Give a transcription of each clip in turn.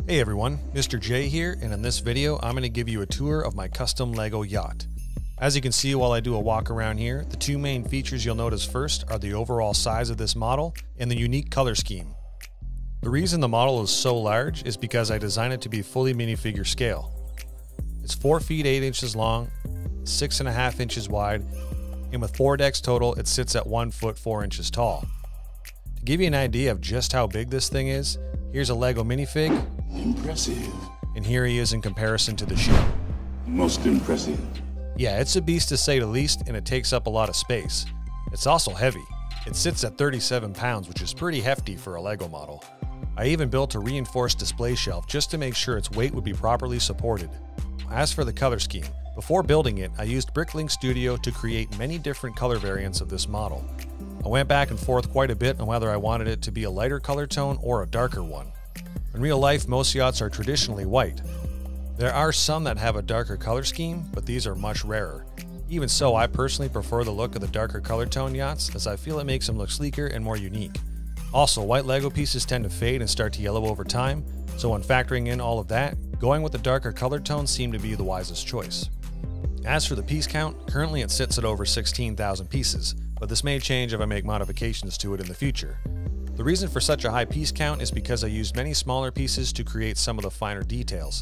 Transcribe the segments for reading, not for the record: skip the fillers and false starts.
Hey everyone, Mr. J here, and in this video I'm going to give you a tour of my custom Lego yacht. As you can see while I do a walk around here, the two main features you'll notice first are the overall size of this model and the unique color scheme. The reason the model is so large is because I designed it to be fully minifigure scale. It's 4 feet 8 inches long, 6.5 inches wide, and with 4 decks total it sits at 1 foot 4 inches tall. To give you an idea of just how big this thing is, here's a Lego minifig. Impressive. And here he is in comparison to the ship. Most impressive. Yeah, it's a beast to say the least, and it takes up a lot of space. It's also heavy. It sits at 37 pounds, which is pretty hefty for a Lego model. I even built a reinforced display shelf just to make sure its weight would be properly supported. As for the color scheme, before building it, I used Bricklink Studio to create many different color variants of this model. I went back and forth quite a bit on whether I wanted it to be a lighter color tone or a darker one. In real life, most yachts are traditionally white. There are some that have a darker color scheme, but these are much rarer. Even so, I personally prefer the look of the darker color tone yachts, as I feel it makes them look sleeker and more unique. Also, white Lego pieces tend to fade and start to yellow over time, so when factoring in all of that, going with the darker color tones seemed to be the wisest choice. As for the piece count, currently it sits at over 16,000 pieces, but this may change if I make modifications to it in the future. The reason for such a high piece count is because I used many smaller pieces to create some of the finer details.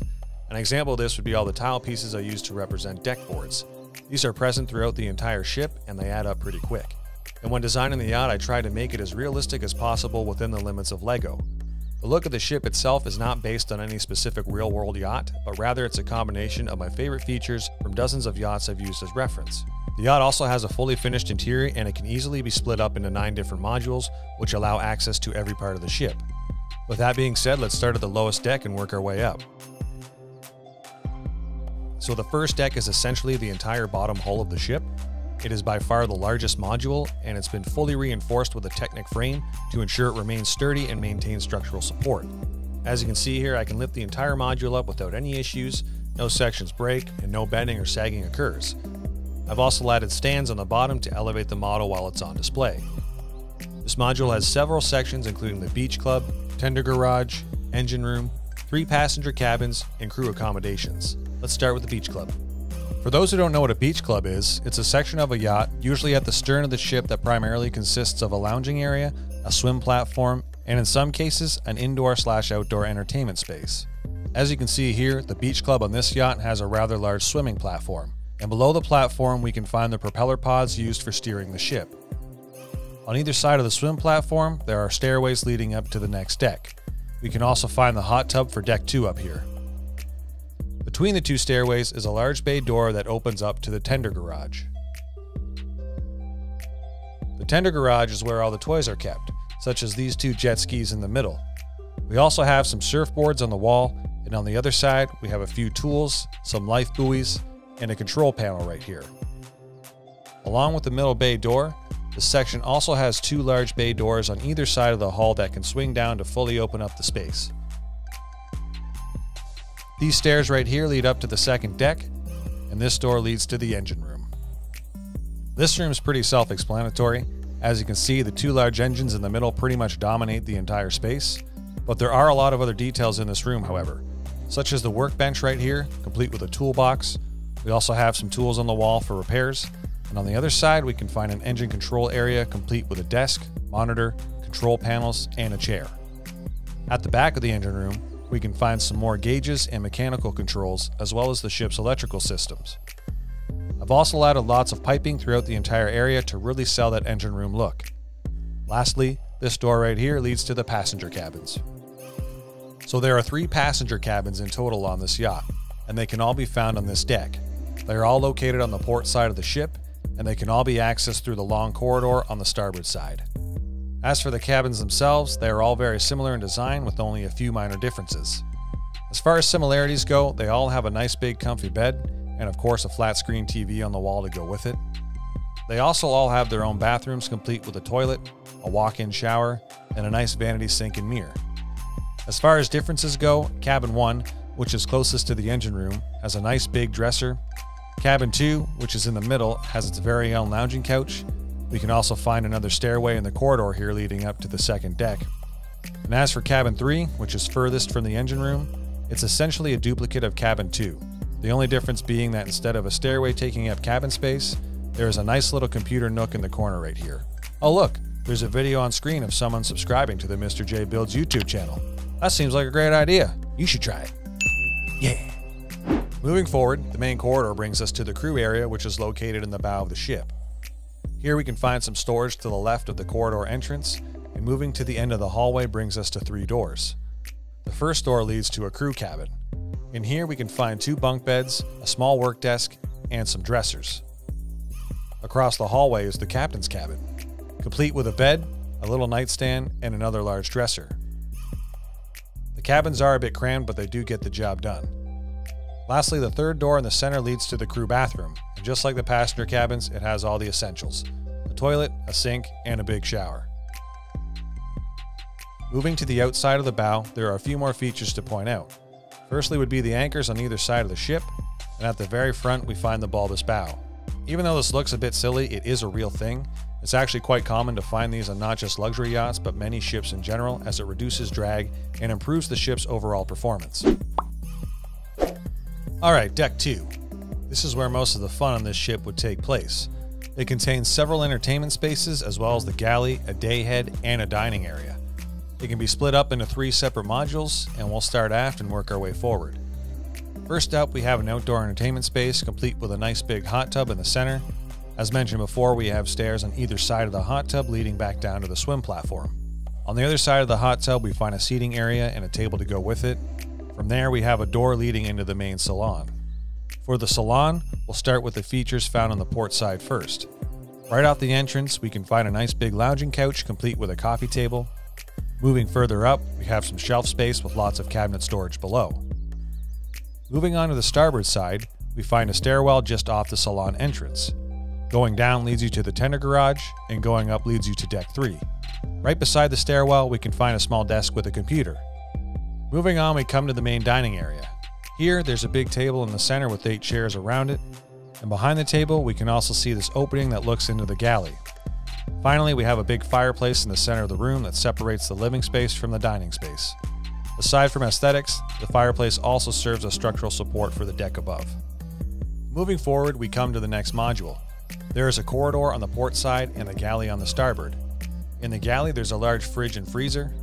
An example of this would be all the tile pieces I used to represent deck boards. These are present throughout the entire ship and they add up pretty quick. And when designing the yacht, I tried to make it as realistic as possible within the limits of Lego. The look of the ship itself is not based on any specific real-world yacht, but rather it's a combination of my favorite features from dozens of yachts I've used as reference. The yacht also has a fully finished interior and it can easily be split up into 9 different modules, which allow access to every part of the ship. With that being said, let's start at the lowest deck and work our way up. So the first deck is essentially the entire bottom hull of the ship. It is by far the largest module, and it's been fully reinforced with a Technic frame to ensure it remains sturdy and maintains structural support. As you can see here, I can lift the entire module up without any issues, no sections break, and no bending or sagging occurs. I've also added stands on the bottom to elevate the model while it's on display. This module has several sections including the beach club, tender garage, engine room, 3 passenger cabins, and crew accommodations. Let's start with the beach club. For those who don't know what a beach club is, it's a section of a yacht, usually at the stern of the ship, that primarily consists of a lounging area, a swim platform, and in some cases, an indoor/outdoor entertainment space. As you can see here, the beach club on this yacht has a rather large swimming platform, and below the platform we can find the propeller pods used for steering the ship. On either side of the swim platform, there are stairways leading up to the next deck. We can also find the hot tub for deck 2 up here. Between the 2 stairways is a large bay door that opens up to the tender garage. The tender garage is where all the toys are kept, such as these 2 jet skis in the middle. We also have some surfboards on the wall, and on the other side we have a few tools, some life buoys, and a control panel right here. Along with the middle bay door, this section also has 2 large bay doors on either side of the hull that can swing down to fully open up the space. These stairs right here lead up to the second deck, and this door leads to the engine room. This room is pretty self-explanatory. As you can see, the 2 large engines in the middle pretty much dominate the entire space, but there are a lot of other details in this room, however, such as the workbench right here, complete with a toolbox. We also have some tools on the wall for repairs, and on the other side we can find an engine control area complete with a desk, monitor, control panels, and a chair. At the back of the engine room, we can find some more gauges and mechanical controls, as well as the ship's electrical systems. I've also added lots of piping throughout the entire area to really sell that engine room look. Lastly, this door right here leads to the passenger cabins. So there are 3 passenger cabins in total on this yacht, and they can all be found on this deck. They are all located on the port side of the ship, and they can all be accessed through the long corridor on the starboard side. As for the cabins themselves, they are all very similar in design with only a few minor differences. As far as similarities go, they all have a nice big comfy bed, and of course a flat screen TV on the wall to go with it. They also all have their own bathrooms complete with a toilet, a walk-in shower, and a nice vanity sink and mirror. As far as differences go, cabin 1, which is closest to the engine room, has a nice big dresser. Cabin 2, which is in the middle, has its very own lounging couch. We can also find another stairway in the corridor here leading up to the second deck. And as for cabin 3, which is furthest from the engine room, it's essentially a duplicate of cabin 2. The only difference being that instead of a stairway taking up cabin space, there is a nice little computer nook in the corner right here. Oh look, there's a video on screen of someone subscribing to the Mr. J Builds YouTube channel. That seems like a great idea. You should try it. Yeah. Moving forward, the main corridor brings us to the crew area, which is located in the bow of the ship. Here we can find some storage to the left of the corridor entrance, and moving to the end of the hallway brings us to 3 doors. The first door leads to a crew cabin. In here we can find 2 bunk beds, a small work desk, and some dressers. Across the hallway is the captain's cabin, complete with a bed, a little nightstand, and another large dresser. The cabins are a bit crammed, but they do get the job done. Lastly, the third door in the center leads to the crew bathroom, and just like the passenger cabins, it has all the essentials: a toilet, a sink, and a big shower. Moving to the outside of the bow, there are a few more features to point out. Firstly would be the anchors on either side of the ship, and at the very front we find the bulbous bow. Even though this looks a bit silly, it is a real thing. It's actually quite common to find these on not just luxury yachts, but many ships in general, as it reduces drag and improves the ship's overall performance. Alright, Deck 2. This is where most of the fun on this ship would take place. It contains several entertainment spaces, as well as the galley, a dayhead, and a dining area. It can be split up into 3 separate modules, and we'll start aft and work our way forward. First up, we have an outdoor entertainment space, complete with a nice big hot tub in the center. As mentioned before, we have stairs on either side of the hot tub leading back down to the swim platform. On the other side of the hot tub, we find a seating area and a table to go with it. From there, we have a door leading into the main salon. For the salon, we'll start with the features found on the port side first. Right off the entrance, we can find a nice big lounging couch complete with a coffee table. Moving further up, we have some shelf space with lots of cabinet storage below. Moving on to the starboard side, we find a stairwell just off the salon entrance. Going down leads you to the tender garage, and going up leads you to Deck 3. Right beside the stairwell, we can find a small desk with a computer. Moving on, we come to the main dining area. Here, there's a big table in the center with 8 chairs around it, and behind the table, we can also see this opening that looks into the galley. Finally, we have a big fireplace in the center of the room that separates the living space from the dining space. Aside from aesthetics, the fireplace also serves as structural support for the deck above. Moving forward, we come to the next module. There is a corridor on the port side and a galley on the starboard. In the galley, there's a large fridge and freezer.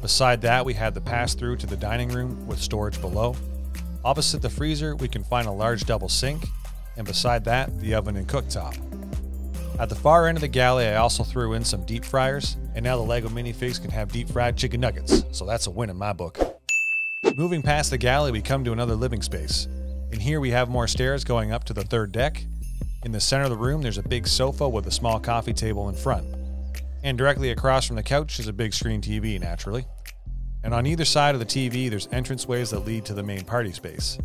Beside that, we have the pass-through to the dining room with storage below. Opposite the freezer, we can find a large double sink, and beside that, the oven and cooktop. At the far end of the galley, I also threw in some deep fryers, and now the LEGO minifigs can have deep fried chicken nuggets, so that's a win in my book. Moving past the galley, we come to another living space. In here, we have more stairs going up to the 3rd deck. In the center of the room, there's a big sofa with a small coffee table in front. And directly across from the couch is a big screen TV, naturally. And on either side of the TV, there's entranceways that lead to the main party space.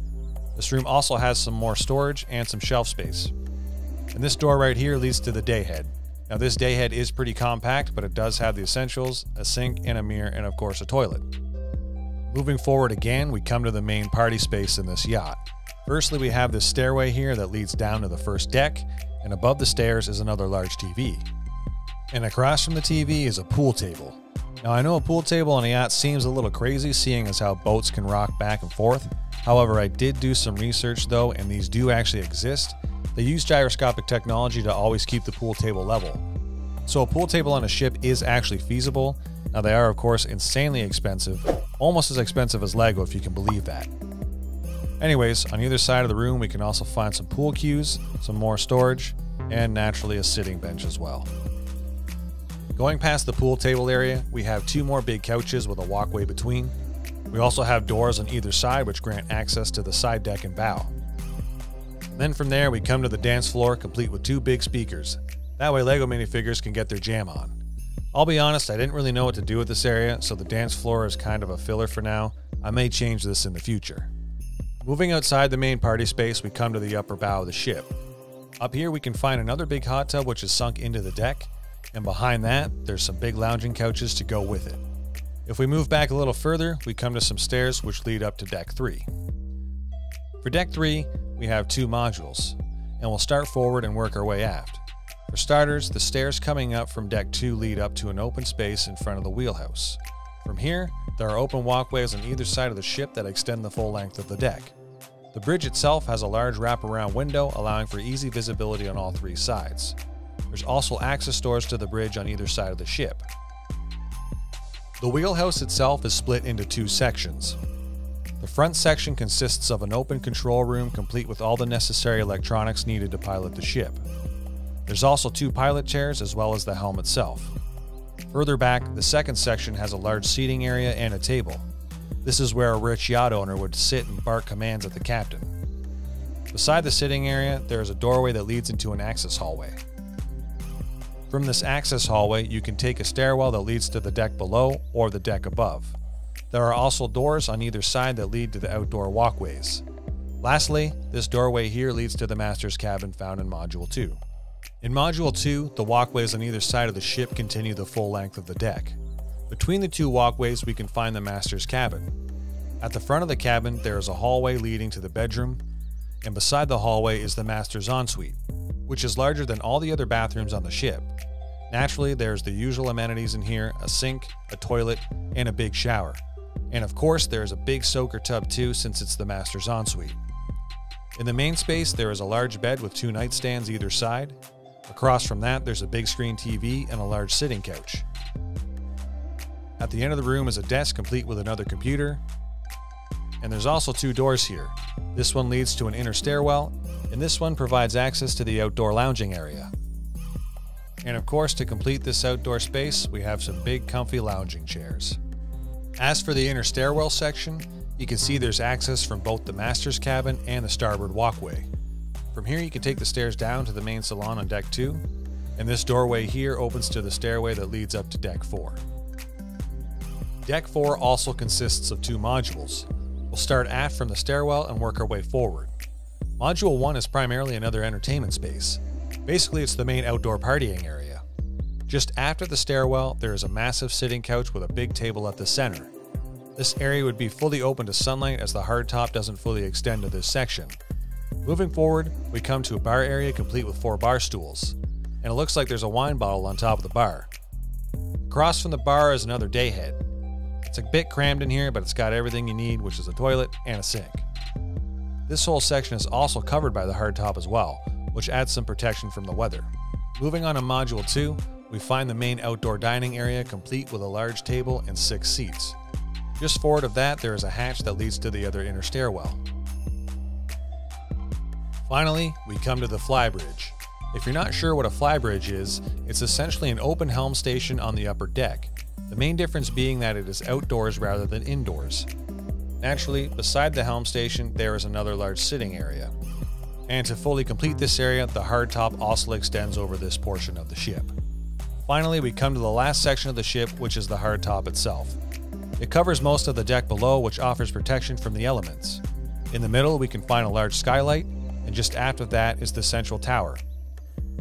This room also has some more storage and some shelf space. And this door right here leads to the dayhead. Now this dayhead is pretty compact, but it does have the essentials: a sink and a mirror, and of course a toilet. Moving forward again, we come to the main party space in this yacht. Firstly, we have this stairway here that leads down to the 1st deck, and above the stairs is another large TV. And across from the TV is a pool table. Now I know a pool table on a yacht seems a little crazy, seeing as how boats can rock back and forth. However, I did do some research though, and these do actually exist. They use gyroscopic technology to always keep the pool table level. So a pool table on a ship is actually feasible. Now they are of course insanely expensive, almost as expensive as LEGO if you can believe that. Anyways, on either side of the room we can also find some pool cues, some more storage, and naturally a sitting bench as well. Going past the pool table area, we have 2 more big couches with a walkway between. We also have doors on either side which grant access to the side deck and bow. Then from there we come to the dance floor, complete with 2 big speakers. That way LEGO minifigures can get their jam on. I'll be honest, I didn't really know what to do with this area, so the dance floor is kind of a filler for now. I may change this in the future. Moving outside the main party space, we come to the upper bow of the ship. Up here we can find another big hot tub which is sunk into the deck, and behind that, there's some big lounging couches to go with it. If we move back a little further, we come to some stairs which lead up to Deck 3. For Deck 3, we have 2 modules, and we'll start forward and work our way aft. For starters, the stairs coming up from Deck 2 lead up to an open space in front of the wheelhouse. From here, there are open walkways on either side of the ship that extend the full length of the deck. The bridge itself has a large wraparound window allowing for easy visibility on all three sides. There's also access doors to the bridge on either side of the ship. The wheelhouse itself is split into two sections. The front section consists of an open control room complete with all the necessary electronics needed to pilot the ship. There's also two pilot chairs as well as the helm itself. Further back, the second section has a large seating area and a table. This is where a rich yacht owner would sit and bark commands at the captain. Beside the sitting area, there is a doorway that leads into an access hallway. From this access hallway, you can take a stairwell that leads to the deck below or the deck above. There are also doors on either side that lead to the outdoor walkways. Lastly, this doorway here leads to the master's cabin found in Module 2. In Module 2, the walkways on either side of the ship continue the full length of the deck. Between the two walkways, we can find the master's cabin. At the front of the cabin, there is a hallway leading to the bedroom, and beside the hallway is the master's ensuite, which is larger than all the other bathrooms on the ship. Naturally, there's the usual amenities in here: a sink, a toilet, and a big shower. And of course, there is a big soaker tub too, since it's the master's ensuite. In the main space, there is a large bed with two nightstands either side. Across from that, there's a big screen TV and a large sitting couch. At the end of the room is a desk complete with another computer. And there's also two doors here. This one leads to an inner stairwell, and this one provides access to the outdoor lounging area. And of course, to complete this outdoor space, we have some big comfy lounging chairs. As for the inner stairwell section, you can see there's access from both the master's cabin and the starboard walkway. From here you can take the stairs down to the main salon on deck 2, and this doorway here opens to the stairway that leads up to deck 4. Deck 4 also consists of two modules. We'll start aft from the stairwell and work our way forward. Module 1 is primarily another entertainment space. Basically, it's the main outdoor partying area. Just after the stairwell, there is a massive sitting couch with a big table at the center. This area would be fully open to sunlight as the hardtop doesn't fully extend to this section. Moving forward, we come to a bar area complete with 4 bar stools, and it looks like there's a wine bottle on top of the bar. Across from the bar is another day head. It's a bit crammed in here, but it's got everything you need, which is a toilet and a sink. This whole section is also covered by the hardtop as well, which adds some protection from the weather. Moving on to Module 2, we find the main outdoor dining area complete with a large table and 6 seats. Just forward of that, there is a hatch that leads to the other inner stairwell. Finally, we come to the flybridge. If you're not sure what a flybridge is, it's essentially an open helm station on the upper deck, the main difference being that it is outdoors rather than indoors. Naturally, beside the helm station, there is another large sitting area. And to fully complete this area, the hardtop also extends over this portion of the ship. Finally, we come to the last section of the ship, which is the hardtop itself. It covers most of the deck below, which offers protection from the elements. In the middle, we can find a large skylight, and just after that is the central tower.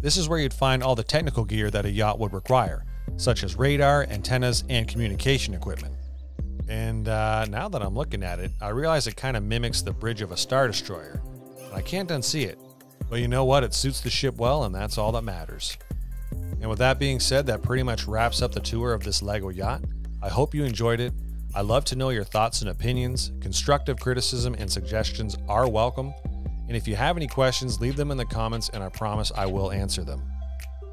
This is where you'd find all the technical gear that a yacht would require, such as radar, antennas, and communication equipment. And now that I'm looking at it, I realize it kind of mimics the bridge of a Star Destroyer. I can't unsee it. But you know what? It suits the ship well, and that's all that matters. And with that being said, that pretty much wraps up the tour of this LEGO yacht. I hope you enjoyed it. I'd love to know your thoughts and opinions. Constructive criticism and suggestions are welcome. And if you have any questions, leave them in the comments and I promise I will answer them.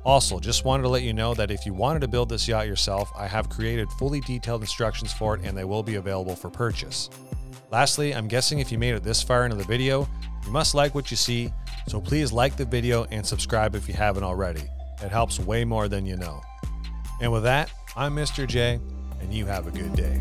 Also, just wanted to let you know that if you wanted to build this yacht yourself, I have created fully detailed instructions for it and they will be available for purchase. Lastly, I'm guessing if you made it this far into the video, you must like what you see, so please like the video and subscribe if you haven't already. It helps way more than you know. And with that, I'm Mr. J, and you have a good day.